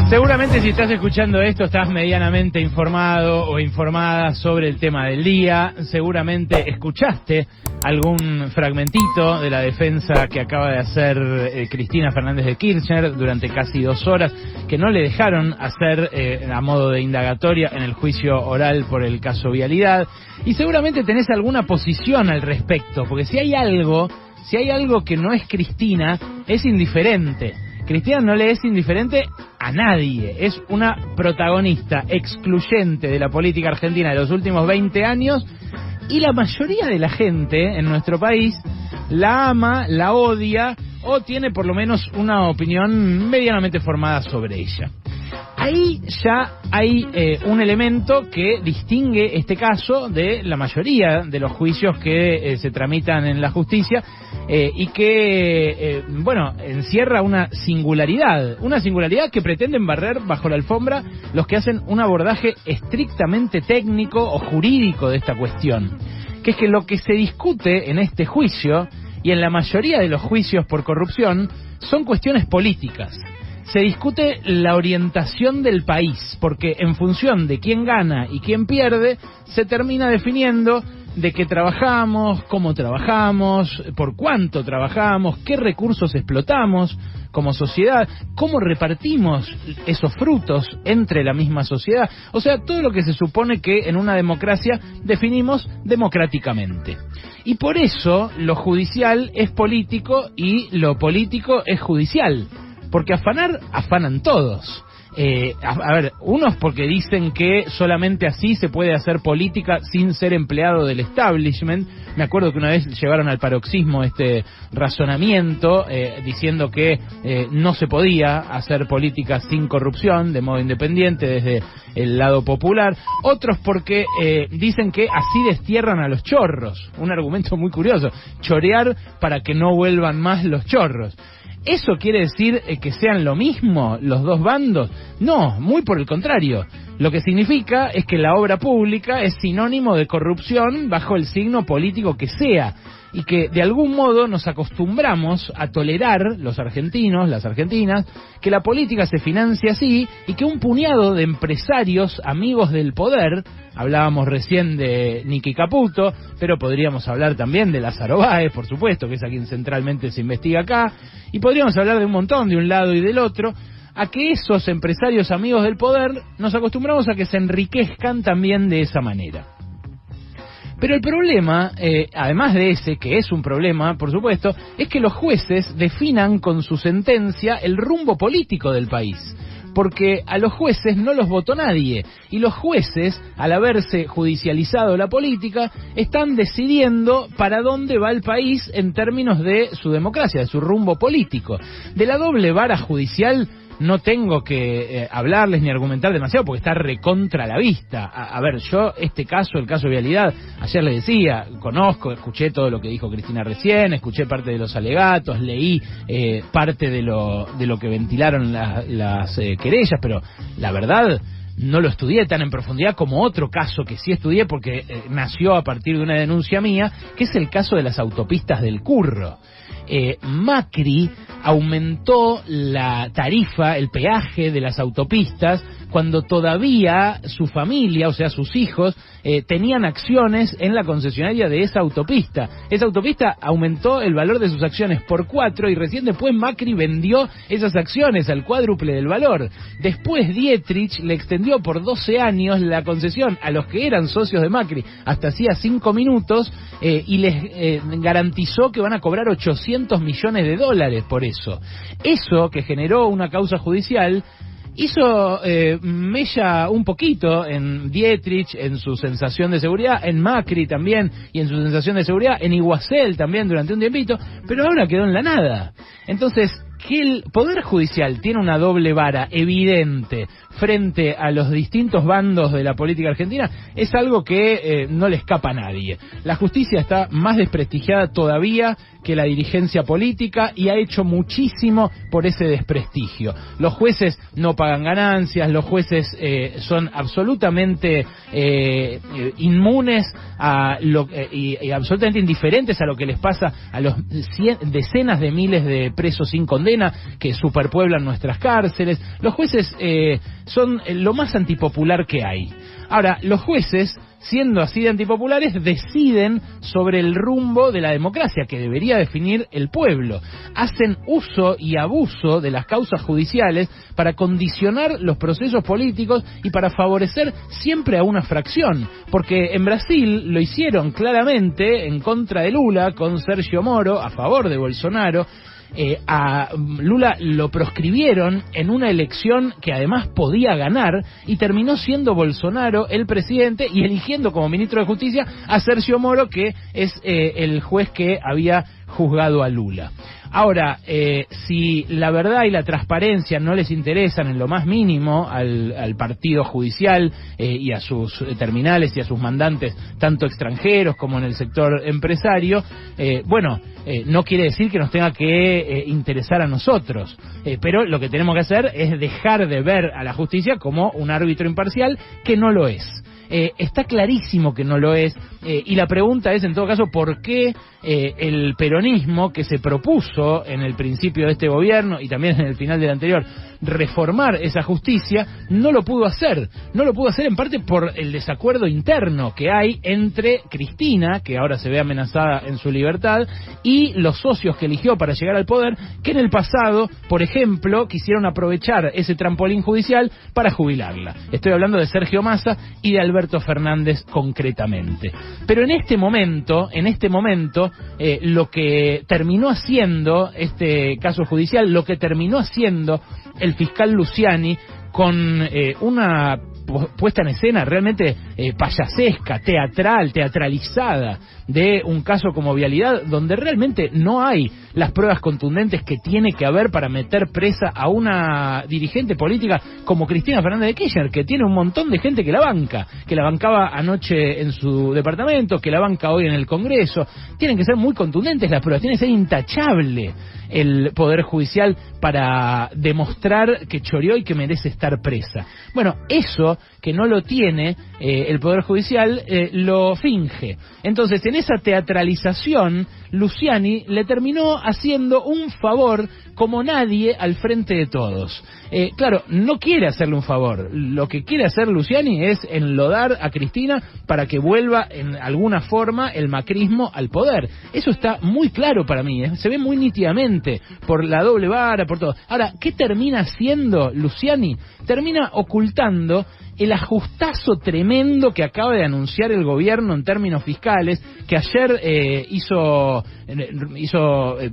Seguramente si estás escuchando esto estás medianamente informado o informada sobre el tema del día. Seguramente escuchaste algún fragmentito de la defensa que acaba de hacer Cristina Fernández de Kirchner durante casi 2 horas, que no le dejaron hacer a modo de indagatoria en el juicio oral por el caso Vialidad. Y seguramente tenés alguna posición al respecto, porque si hay algo que no es Cristina, es indiferente. Cristina no le es indiferente a nadie, es una protagonista excluyente de la política argentina de los últimos 20 años y la mayoría de la gente en nuestro país la ama, la odia o tiene por lo menos una opinión medianamente formada sobre ella. Ahí ya hay un elemento que distingue este caso de la mayoría de los juicios que se tramitan en la justicia y que, encierra una singularidad que pretenden barrer bajo la alfombra los que hacen un abordaje estrictamente técnico o jurídico de esta cuestión, que es que lo que se discute en este juicio y en la mayoría de los juicios por corrupción son cuestiones políticas. Se discute la orientación del país, porque en función de quién gana y quién pierde, se termina definiendo de qué trabajamos, cómo trabajamos, por cuánto trabajamos, qué recursos explotamos como sociedad, cómo repartimos esos frutos entre la misma sociedad. O sea, todo lo que se supone que en una democracia definimos democráticamente. Y por eso lo judicial es político y lo político es judicial. Porque afanan todos. Unos porque dicen que solamente así se puede hacer política sin ser empleado del establishment. Me acuerdo que una vez llevaron al paroxismo este razonamiento diciendo que no se podía hacer política sin corrupción, de modo independiente, desde el lado popular. Otros porque dicen que así destierran a los chorros. Un argumento muy curioso. Chorear para que no vuelvan más los chorros. ¿Eso quiere decir que sean lo mismo los dos bandos? No, muy por el contrario. Lo que significa es que la obra pública es sinónimo de corrupción bajo el signo político que sea, y que de algún modo nos acostumbramos a tolerar, los argentinos, las argentinas, que la política se financie así y que un puñado de empresarios amigos del poder, hablábamos recién de Nicky Caputo, pero podríamos hablar también de Lázaro Báez, por supuesto, que es a quien centralmente se investiga acá, y podríamos hablar de un montón, de un lado y del otro, a que esos empresarios amigos del poder nos acostumbramos a que se enriquezcan también de esa manera. Pero el problema, además de ese, que es un problema, por supuesto, es que los jueces definan con su sentencia el rumbo político del país. Porque a los jueces no los votó nadie, y los jueces, al haberse judicializado la política, están decidiendo para dónde va el país en términos de su democracia, de su rumbo político. De la doble vara judicial no tengo que hablarles ni argumentar demasiado porque está recontra a la vista. Yo este caso, el caso de Vialidad, ayer les decía, conozco, escuché todo lo que dijo Cristina recién, escuché parte de los alegatos, leí parte de lo que ventilaron las querellas, pero la verdad no lo estudié tan en profundidad como otro caso que sí estudié porque nació a partir de una denuncia mía, que es el caso de las autopistas del Curro. Macri aumentó la tarifa, el peaje de las autopistas cuando todavía su familia, o sea sus hijos, tenían acciones en la concesionaria de esa autopista. Esa autopista aumentó el valor de sus acciones por 4 y recién después Macri vendió esas acciones al cuádruple del valor. Después Dietrich le extendió por 12 años la concesión a los que eran socios de Macri hasta hacía 5 minutos y les garantizó que van a cobrar $800 millones por eso. Eso que generó una causa judicial hizo mella un poquito en Dietrich, en su sensación de seguridad, en Macri también, y en su sensación de seguridad, en Iguacel también durante un tiempito, pero ahora quedó en la nada. Entonces, que el Poder Judicial tiene una doble vara evidente frente a los distintos bandos de la política argentina es algo que no le escapa a nadie. La justicia está más desprestigiada todavía que la dirigencia política y ha hecho muchísimo por ese desprestigio. Los jueces no pagan ganancias, los jueces son absolutamente inmunes a y absolutamente indiferentes a lo que les pasa a los decenas de miles de presos sin condena condena, que superpueblan nuestras cárceles. Los jueces son lo más antipopular que hay. Ahora, los jueces, siendo así de antipopulares, deciden sobre el rumbo de la democracia, que debería definir el pueblo. Hacen uso y abuso de las causas judiciales para condicionar los procesos políticos y para favorecer siempre a una fracción. Porque en Brasil lo hicieron claramente en contra de Lula, con Sergio Moro, a favor de Bolsonaro. A Lula lo proscribieron en una elección que además podía ganar y terminó siendo Bolsonaro el presidente y eligiendo como ministro de Justicia a Sergio Moro, que es el juez que había juzgado a Lula. Ahora, si la verdad y la transparencia no les interesan en lo más mínimo al partido judicial y a sus terminales y a sus mandantes, tanto extranjeros como en el sector empresario, no quiere decir que nos tenga que interesar a nosotros, pero lo que tenemos que hacer es dejar de ver a la justicia como un árbitro imparcial, que no lo es. Está clarísimo que no lo es, y la pregunta es, en todo caso, ¿por qué el peronismo, que se propuso en el principio de este gobierno y también en el final del anterior reformar esa justicia, no lo pudo hacer? No lo pudo hacer en parte por el desacuerdo interno que hay entre Cristina, que ahora se ve amenazada en su libertad, y los socios que eligió para llegar al poder, que en el pasado, por ejemplo, quisieron aprovechar ese trampolín judicial para jubilarla. Estoy hablando de Sergio Massa y de Alberto Fernández concretamente. Pero en este momento, lo que terminó haciendo este caso judicial, lo que terminó haciendo el fiscal Luciani con una puesta en escena realmente payasesca, teatralizada de un caso como Vialidad, donde realmente no hay las pruebas contundentes que tiene que haber para meter presa a una dirigente política como Cristina Fernández de Kirchner, que tiene un montón de gente que la banca, que la bancaba anoche en su departamento, que la banca hoy en el Congreso. Tienen que ser muy contundentes las pruebas, tiene que ser intachable el Poder Judicial para demostrar que choreó y que merece estar presa. Bueno, eso que no lo tiene el Poder Judicial, lo finge. Entonces, en esa teatralización, Luciani le terminó haciendo un favor como nadie al frente de todos. Claro, no quiere hacerle un favor. Lo que quiere hacer Luciani es enlodar a Cristina para que vuelva en alguna forma el macrismo al poder. Eso está muy claro para mí, se ve muy nítidamente por la doble vara, por todo. Ahora, ¿qué termina haciendo Luciani? Termina ocultando el ajustazo tremendo que acaba de anunciar el gobierno en términos fiscales, que ayer hizo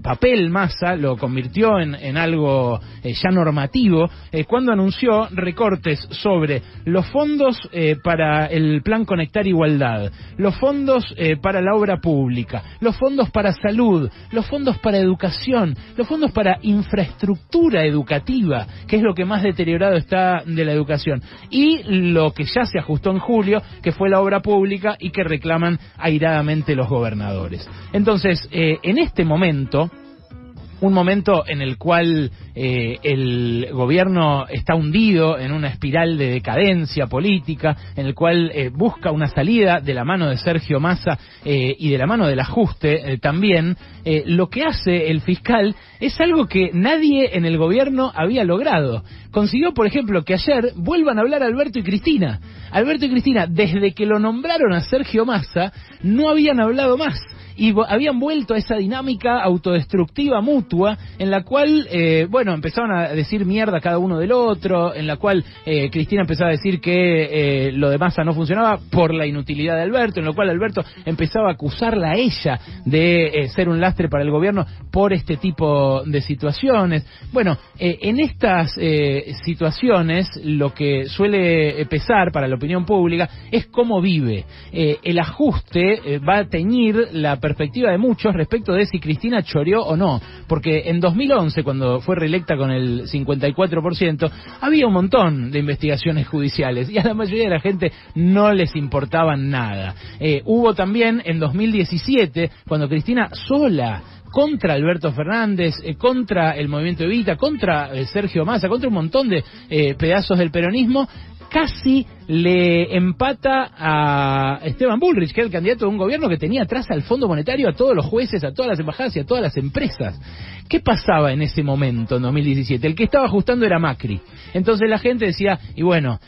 papel Massa, lo convirtió en algo ya normativo, cuando anunció recortes sobre los fondos para el Plan Conectar Igualdad, los fondos para la obra pública, los fondos para salud, los fondos para educación, los fondos para infraestructura educativa, que es lo que más deteriorado está de la educación, y lo que ya se ajustó en julio, que fue la obra pública y que reclaman airadamente los gobernadores. Entonces, en este momento, un momento en el cual el gobierno está hundido en una espiral de decadencia política, en el cual busca una salida de la mano de Sergio Massa y de la mano del ajuste también, lo que hace el fiscal es algo que nadie en el gobierno había logrado. Consiguió, por ejemplo, que ayer vuelvan a hablar Alberto y Cristina. Alberto y Cristina, desde que lo nombraron a Sergio Massa, no habían hablado más. Y habían vuelto a esa dinámica autodestructiva mutua en la cual, empezaban a decir mierda cada uno del otro, en la cual Cristina empezaba a decir que lo de Massa no funcionaba por la inutilidad de Alberto, en lo cual Alberto empezaba a acusarla a ella de ser un lastre para el gobierno por este tipo de situaciones. Bueno, en estas situaciones lo que suele pesar para la opinión pública es cómo vive. El ajuste va a teñir la perspectiva de muchos respecto de si Cristina choreó o no, porque en 2011, cuando fue reelecta con el 54%, había un montón de investigaciones judiciales y a la mayoría de la gente no les importaban nada. Hubo también en 2017, cuando Cristina sola, contra Alberto Fernández, contra el Movimiento Evita, contra Sergio Massa, contra un montón de pedazos del peronismo, casi le empata a Esteban Bullrich, que era el candidato de un gobierno que tenía atrás al Fondo Monetario, a todos los jueces, a todas las embajadas y a todas las empresas. ¿Qué pasaba en ese momento, en 2017? El que estaba ajustando era Macri. Entonces la gente decía, y bueno,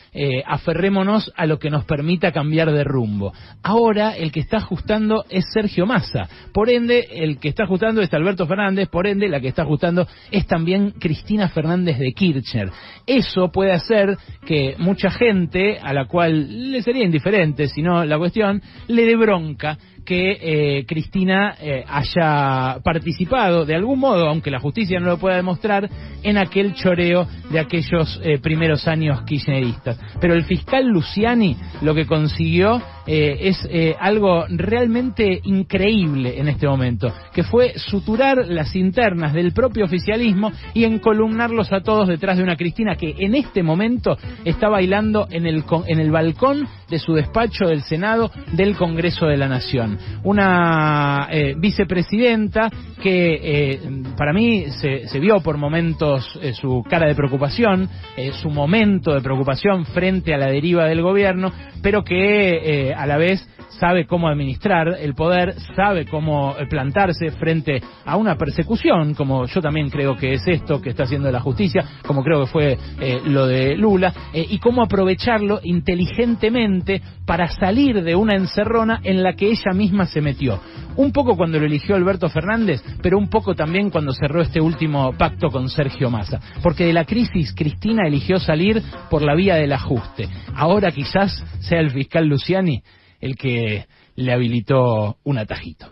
aferrémonos a lo que nos permita cambiar de rumbo. Ahora el que está ajustando es Sergio Massa. Por ende, el que está ajustando es Alberto Fernández. Por ende, la que está ajustando es también Cristina Fernández de Kirchner. Eso puede hacer que mucha gente, a la cual le sería indiferente, si no la cuestión, le dé bronca que Cristina haya participado de algún modo, aunque la justicia no lo pueda demostrar, en aquel choreo de aquellos primeros años kirchneristas. Pero el fiscal Luciani lo que consiguió es algo realmente increíble en este momento, que fue suturar las internas del propio oficialismo y encolumnarlos a todos detrás de una Cristina que en este momento está bailando en el balcón de su despacho del Senado del Congreso de la Nación. Una vicepresidenta que para mí se vio por momentos su cara de preocupación, su momento de preocupación frente a la deriva del gobierno, pero que a la vez sabe cómo administrar el poder, sabe cómo plantarse frente a una persecución, como yo también creo que es esto que está haciendo la justicia, como creo que fue lo de Lula, y cómo aprovecharlo inteligentemente para salir de una encerrona en la que ella misma se metió. Un poco cuando lo eligió Alberto Fernández, pero un poco también cuando cerró este último pacto con Sergio Massa. Porque de la crisis Cristina eligió salir por la vía del ajuste. Ahora quizás sea el fiscal Luciani el que le habilitó un atajito.